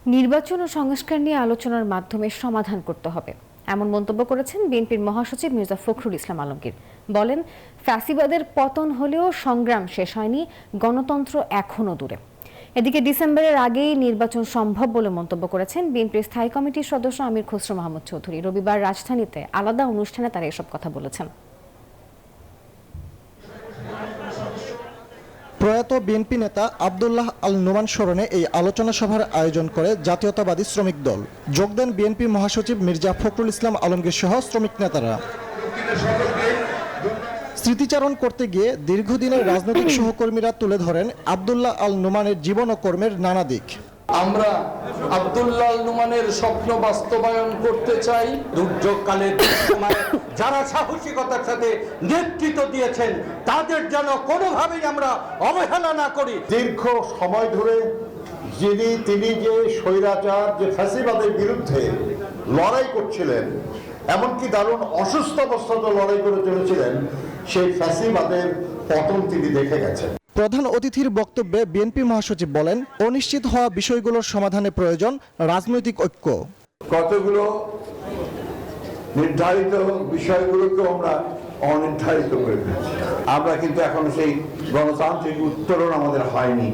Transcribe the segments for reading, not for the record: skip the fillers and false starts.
নির্বাচন ও সংস্কার নিয়ে আলোচনার মাধ্যমে সমাধান করতে হবে, এমন মন্তব্য করেছেন বিএনপির মহাসচিব মির্জা ফখরুল ইসলাম আলমগীর। বলেন, ফ্যাসিবাদের পতন হলেও সংগ্রাম শেষ হয়নি, গণতন্ত্র এখনো দূরে। এদিকে ডিসেম্বরের আগেই নির্বাচন সম্ভব বলে মন্তব্য করেছেন বিএনপির স্থায়ী কমিটির সদস্য আমির খসরু মাহমুদ চৌধুরী। রবিবার রাজধানীতে আলাদা অনুষ্ঠানে তারা এসব কথা বলেছেন। প্রয়াত বিএনপি নেতা আব্দুল্লাহ আল নোমান স্মরণে এই আলোচনা সভার আয়োজন করে জাতীয়তাবাদী শ্রমিক দল। যোগ দেন বিএনপি মহাসচিব মির্জা ফখরুল ইসলাম আলমগীর সহ শ্রমিক নেতারা। স্মৃতিচারণ করতে গিয়ে দীর্ঘদিনের রাজনৈতিক সহকর্মীরা তুলে ধরেন আব্দুল্লাহ আল নোমানের জীবন ও কর্মের নানা দিক। আমরা আব্দুল্লাহ আল নোমানের স্বপ্ন বাস্তবায়ন করতে চাই। দুর্যোগকালের সময় যারা সাহসিকতার সাথে নেতৃত্ব দিয়েছেন তাদের যেন কোনোভাবেই আমরা অবহেলা না করি। দীর্ঘ সময় ধরে তিনি যে স্বৈরাচার, যে ফ্যাসিবাদের বিরুদ্ধে লড়াই করছিলেন, এমনকি দারুণ অসুস্থ অবস্থাতে লড়াই করে চলেছিলেন, সেই ফ্যাসিবাদের পতন তিনি দেখে গেছেন। প্রধান অতিথির বক্তব্যে বিএনপি মহাসচিব বলেন, অনিশ্চিত হওয়া বিষয়গুলোর সমাধানে প্রয়োজন রাজনৈতিক ঐক্য। কতগুলো নির্ধারিত বিষয়গুলোকে আমরা অনির্ধারিত করে ফেলছি। আমরা কিন্তু এখন সেই গণতান্ত্রিক উত্তরণ আমাদের হয়নি।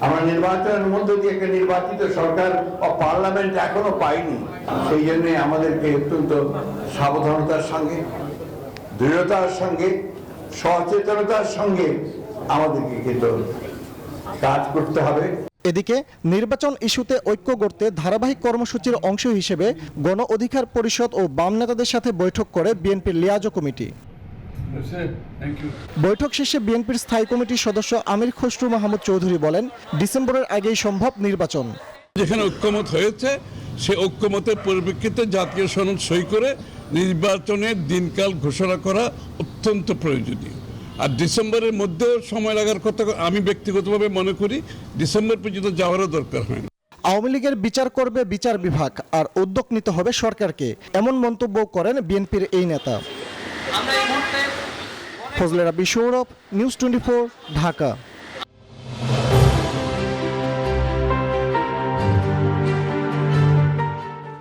আমরা নির্বাচনের মধ্য দিয়ে একটা নির্বাচিত সরকার ও পার্লামেন্ট এখনো পাইনি। সেই জন্য আমাদেরকে অত্যন্ত সাবধানতার সঙ্গে, দৃঢ়তার সঙ্গে, সচেতনতার সঙ্গে আমাদেরকে কিন্তু কাজ করতে হবে। এদিকে নির্বাচন ইস্যুতে ঐক্য গড়তে ধারাবাহিক কর্মসূচির অংশ হিসেবে গণ অধিকার পরিষদ ও বাম নেতাদের সাথে বৈঠক করে বিএনপির লিয়াজো কমিটি। বৈঠক শেষে বিএনপির স্থায়ী কমিটির সদস্য আমির খসরু মাহমুদ চৌধুরী বলেন, ডিসেম্বরের আগেই সম্ভব নির্বাচন। যেখানে ঐক্যমত হয়েছে সে ঐক্যমতের পরিপ্রেক্ষিতে জাতীয় সনদ সই করে নির্বাচনের দিনকাল ঘোষণা করা অত্যন্ত প্রয়োজনীয়। আর ডিসেম্বরের মধ্যেও সময় লাগার কথা আমি ব্যক্তিগতভাবে মনে করি ডিসেম্বর পর্যন্ত যাওয়ারও দরকার হয় না। আওয়ামী লীগের বিচার করবে বিচার বিভাগ, আর উদ্যোগ নিতে হবে সরকারকে, এমন মন্তব্য করেন বিএনপির এই নেতা। ফজলে রাব্বি সৌরভ, নিউজ 24, ঢাকা।